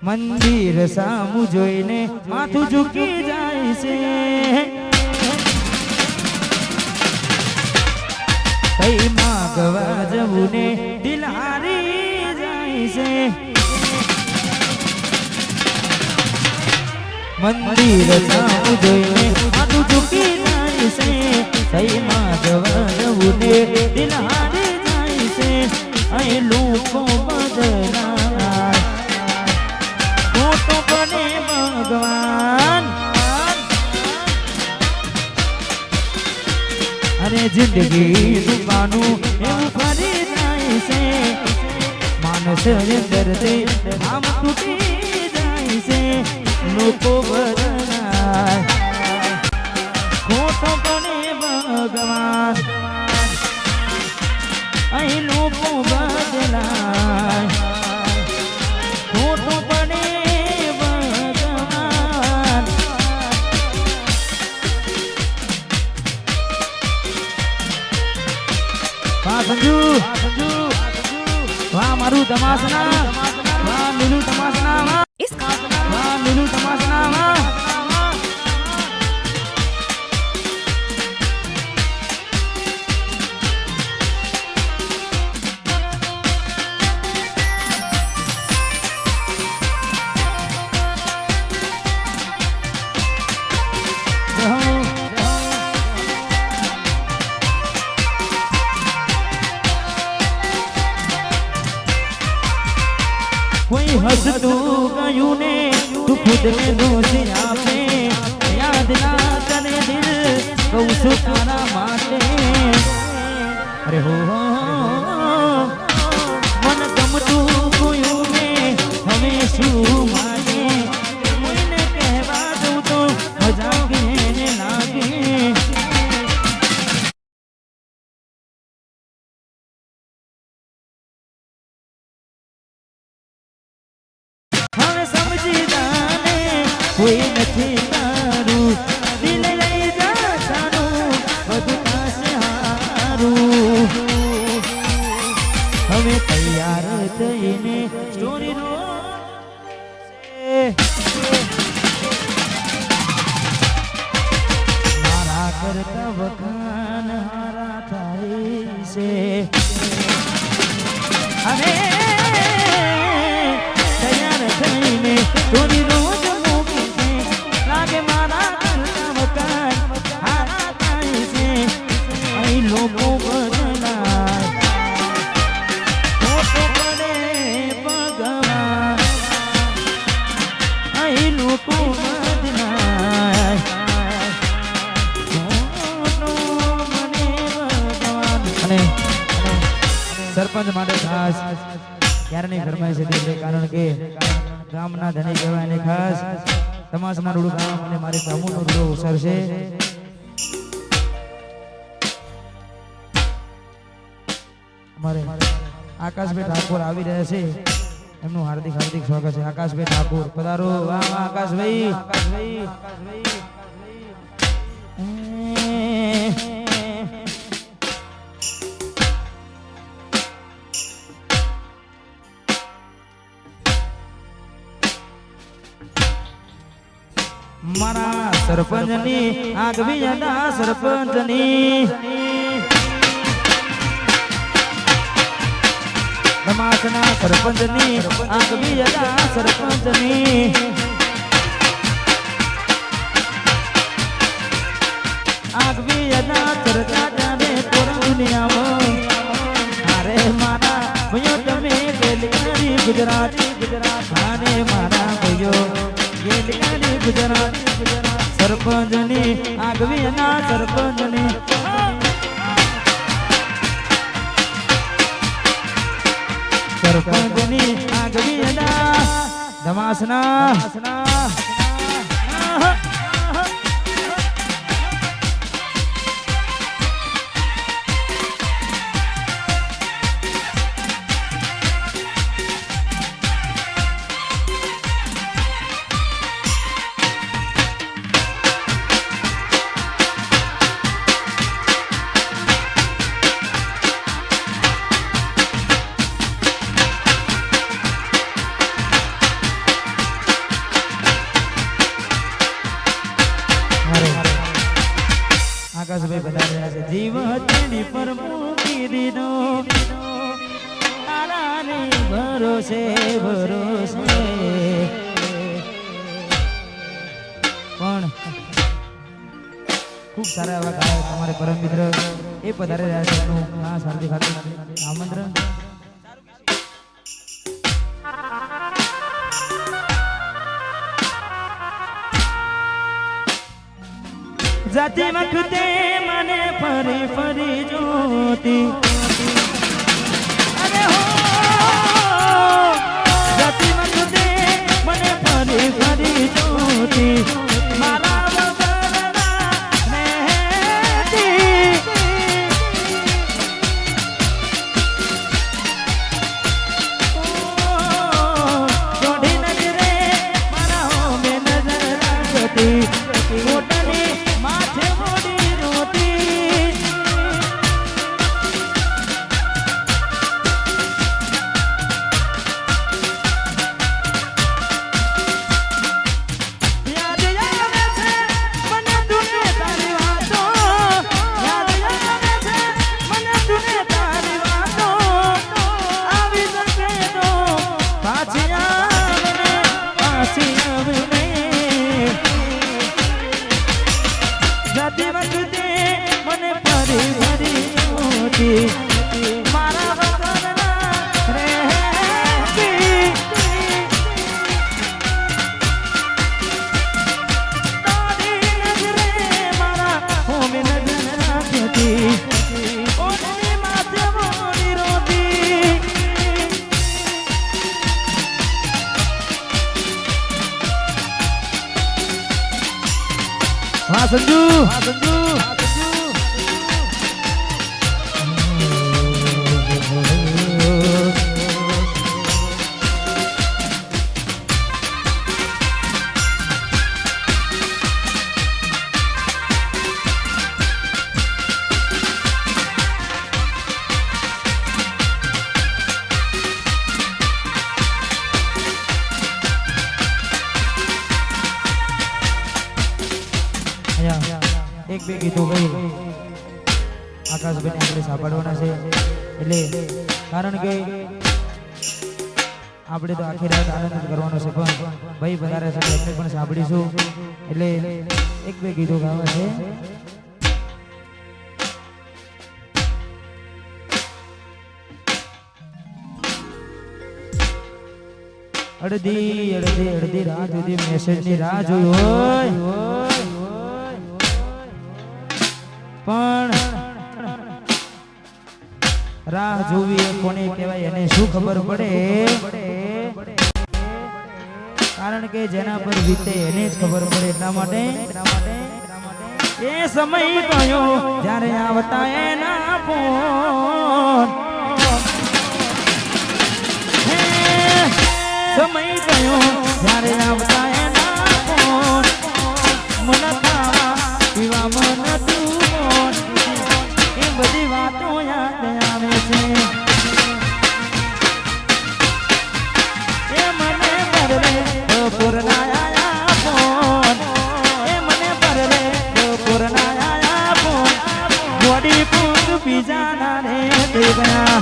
મંદિર સામું જોઈને માથું ઝૂકી જાય છે કઈ માગવા જવું ને દિલ હારી જાય છે મંદિર સામું જોઈને માથું ઝૂકી જાય છે કઈ માગવા જવું ને દિલ હારી જાય છે અહીં લોકો બદલાય ખોટો બને ભગવાન અરે જિંદગી દુકાનું એવું ફરી જાય છે માનસ અંદરથી આમ તૂટી જાય છે લોકો બદલાય ખોટો બને ભગવાન અહીં લોકો બદલાય ખોટો બને ભગવાન સંજુ વાહ મારું તમાસના વાહ લીલું તમાસના વાહ લીલું તમાસના વાહ કોઈ હસતું ગયું ને તું ખુદ ને દોષ આપે યાદ ના કરે દિલ કહું છું તારા માટે અરે હો મન ગમતું ગયું ને હવે શું માગે કોઈને કહેવા દઉં તો મજા કેને લાગે કોઈ નથી તારું દિલ લઈ જા તારું બધું પાસે હારું હવે તૈયાર થઈને સ્ટોરી નો મારા કરતા વખાણ હારા થાય છે અને તૈયાર થઈને સ્ટોરી નો લોકો બદલાય ખોટો પડે ભગવાન અહીં લોકો બદલાય ખોટો મને ભગવાન અને સરપંચ માટે ખાસ ક્યારની ફરમાઈશ હતી કારણ કે ગામના ધણી કહેવાય અને ખાસ તમાસના રૂડું ગામ અને મારી બ્રાહ્મણનો રૂડો અવસર છે આકાશભાઈ ઠાકોર આવી રહ્યા છે એમનું હાર્દિક હાર્દિક સ્વાગત છે આકાશભાઈ ઠાકોર પધારો વાહ આકાશભાઈ મારા સરપંચની આગવી યાદા સરપંચની સમાજના સરપંચની આગવી યાદા સરપંચની આગવી યાદા ચર્ચા ચાલે તોરા દુનિયામાં અરે મારા ભયો તમે ગેલકારી ગુજરાતી અને મારા ભયો ગેલકારી ગુજરાતી સરપંચની આગવી યાદા સરપંચની સરપંચની આગવી યાદા ધમાસના આકાશભાઈ પધારી રહ્યા છે. જીવ હથેળી પર મૂકી દીધો તારાને ભરોસે ભરોસે. પણ ખૂબ સારા એવા ગાયક તમારે પરમ મિત્ર એ પધારી રહ્યા છે. એનું ખાસ હાર્દિક હાર્દિક આમંત્રણ. જાતી વખતે મને ફરી ફરી જોતી અરે હો જાતી વખતે મને ફરી ફરી જોતી મારા વગરના મહેતી જોડી નજરે મારા હોમે નજર રાખતી મોટની માથે મોડી રોતી યાદ આવે છે મને તુને તારી વાતો યાદ આવે છે મને તુને તારી વાતો આવી શકે તો પાછી આવને પાછી આવને જાતી વખતે મને ફરી ફરી જોતી મારા વગરના રહેતી તારી નજરે મારા હોમે નજર રાખતી ઓની માથે મોડી રોતી. હા સંજુ હા સંજુ એક બે ગીતો ગઈ આકાશભાઈને આપણે સાંભળવાના છે. એટલે કારણ કે આપણે તો આખી રાત આનંદ કરવાનો છે પણ ભાઈ વધારે છે એમને પણ સાંભળીશું. એટલે એક બે ગીતો ગાવા છે. અડધી અડધી અડધી રાત સુધી મેસેજની રાહ જોઈ હોય પણ રાહ જોવી એ કોને કહેવાય એને શું ખબર પડે. કારણ કે જેના પર વીતે એને જ ખબર પડે. એટલા માટે એ સમય કયો જ્યારે આવતા એના ફોન સમય કયો જ્યારે આવતા એના ફોન મન ખાવા પીવા મન બધી વાતો યાદ આવે છે. એ મને પરલે બપોરના આયા ફોન એ મને પરલે બપોરના આયા ફોન બોડી પૂર બીજાના રે થઈ ગયા.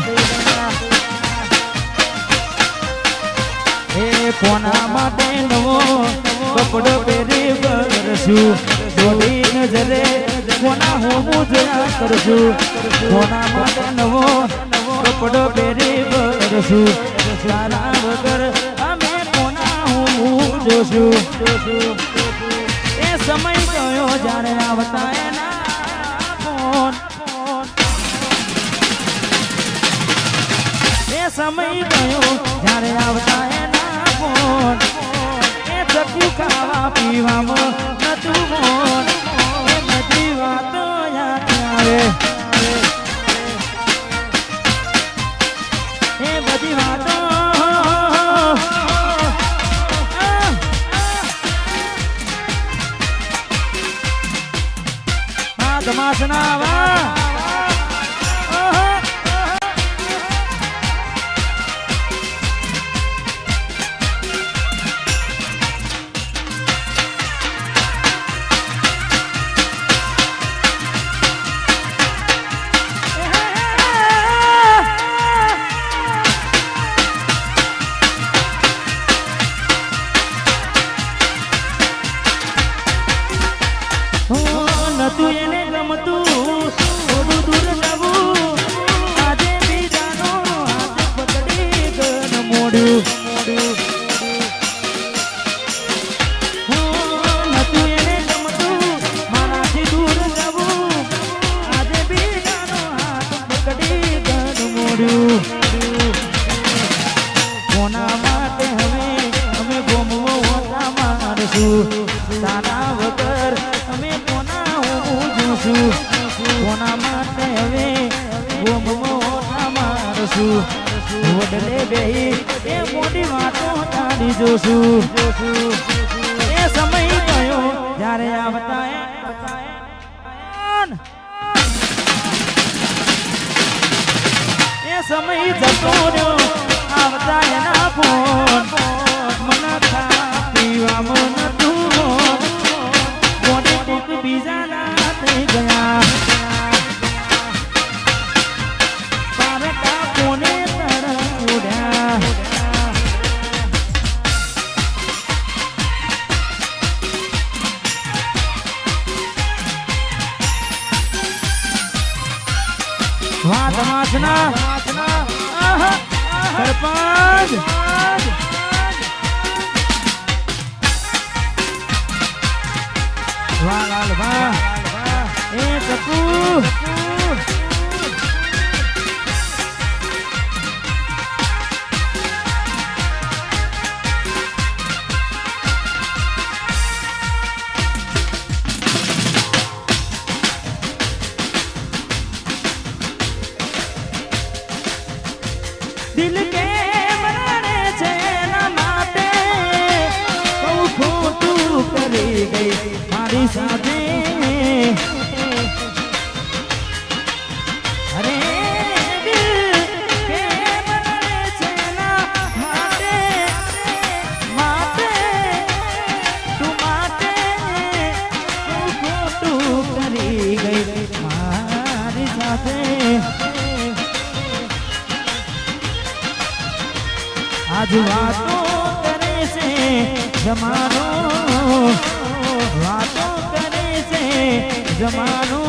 એ કોના માટે નવો કપડો પહેરી વરસું બોડી નજરે કોના હું જોયા કરશું કોના માટે નવો કપડો પહેરી વરસું તારા વગર અમે કોના હું જોશું. એ સમય કયો જ્યારે આવતા એના ફોન એ સમય કયો જ્યારે આવતા એના ફોન એ ચકુ ખાવા પીવામાં નતું મોન એ બધી વાતો યાદ આવે એ બધી વાતો ધમાસના વા છું તારા વગર અમે કોના હું જોશું કોના માટે હવે ગોમોટા મારશું વડલે બેહી એ મોટી વાતો તારી જોશું એ સમય ગયો જ્યારે આવતા એ સમય જતો રહ્યો આવતા એના ફોન મન પીવામાં નતું મોટી કોક બીજાના થઈ ગયા પારકા કોને તરફ ઉડ્યા વાહ તમાશના સરપંચ વાહ લાલ વાહ એ ચકુ દિલ કે મનાને છે ના માટે બહુ ખોટું કરી ગઈ મારી સાથે અરે દિલ કે મનાને છે ના માટે તું માટે બહુ ખોટું કરી ગઈ મારી સાથે आज बातों करे से जमानो बातों करे से जमानो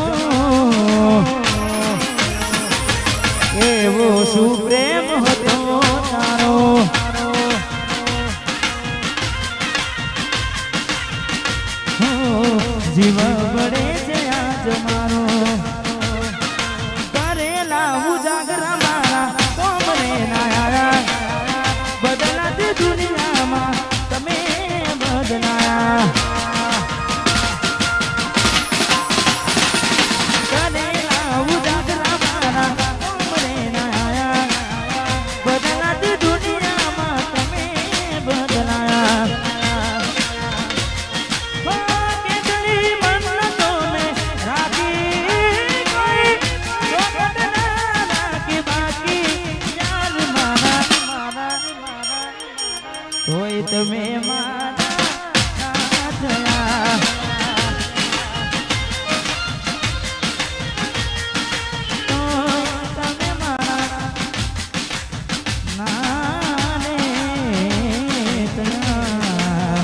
ये वो सुप्रेम होतो तारो जीवन बड़े से आज मारो करेला उजागरा मारा कोमरे नाया बदलाती दुनियाમાં તમે બદલાયા કરેલા ઉજાગરા મારા ઉમરે ના આયા બદલાતી દુનિયામાં તમે બદલાયા કેટલી મન્નતો મેં રાખી કોઈ ચોખટ ના રાખી બાકી યાર મારા તોય તમે મારા થયા તોય તમે મારા નાને થયા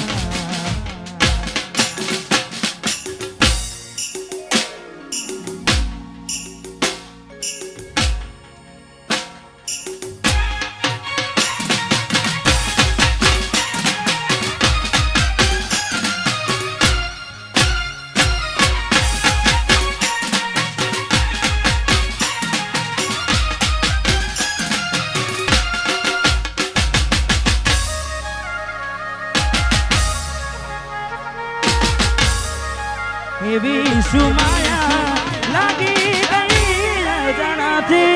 એવી સુમાયા લાગી ગઈ જણાથી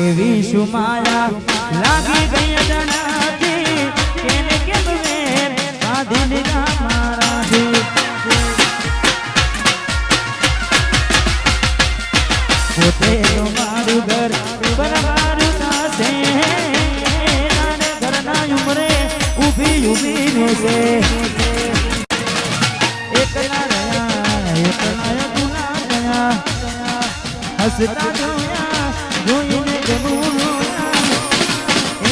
એવી સુમાયા લાગી ગઈ જણાથી કેને કેમ વેર બાંધી લીધા મારાથી પોતે તો મારું ઘર બરાબર થશે નાને ઘરના ઉમરે ઊભી રહેશે એકલા રહ્યા ભૂલા ગયા હસતા જોયા જોઈને ઘણું રોયા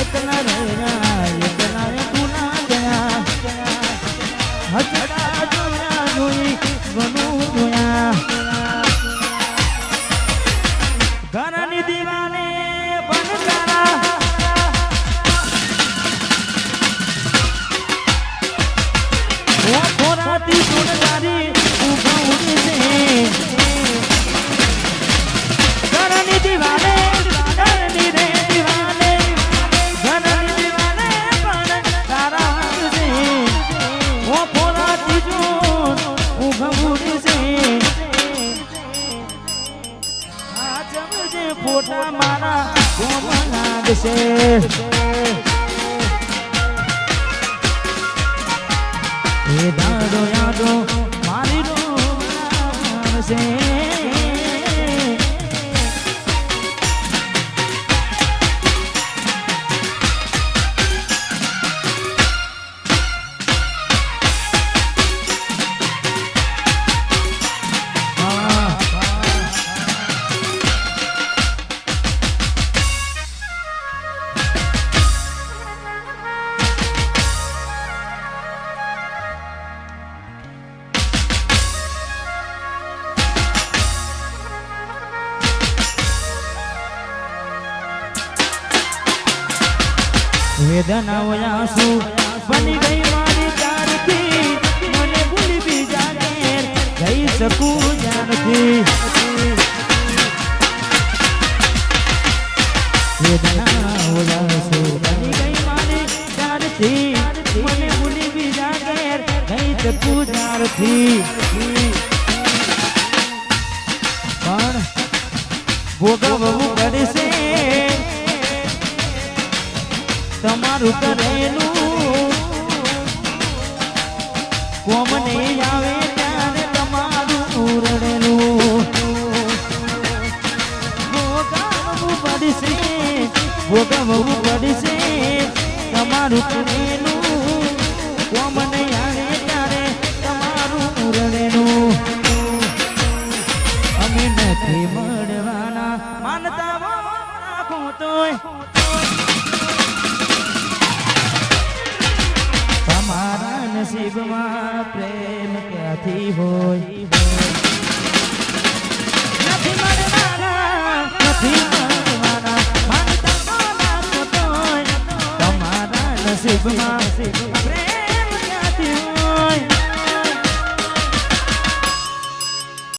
એકલા રહ્યા ભૂલા ગયા હસતા જોયા જોઈ ઘણું જોયા ઘરની દીવાને બનકારા ઓ ખોરાતી સુનદારી ઉભા ઉડે ફોટા મારા કોમ લાગશે એ દાડો યાદો મારી રોશે વેદનાઓ આંસુ બની ગઈ મારી ચારથી મને ભૂલી બીજા ઘેર જઈ શકું જ્યારથી વેદનાઓ આંસુ બની ગઈ મારી ચારથી મને ભૂલી બીજા ઘેર જઈ શકું જ્યારથી પણ ભોગવવું પડશે તમારું કરેલું કોમ નહીં આવે ત્યારે તમારું રડેલું ભોગવવું પડશે તમારું કરેલું કોમ નહીં આવે ત્યારે તમારું રડેલું અમે નથી મળવાના માનતા રાખો તોય તમારા નસીબમાં પ્રેમ ક્યાંથી હોય નથી મળવાના માનતા રાખો તોય તમારા નસીબમાં પ્રેમ ક્યાંથી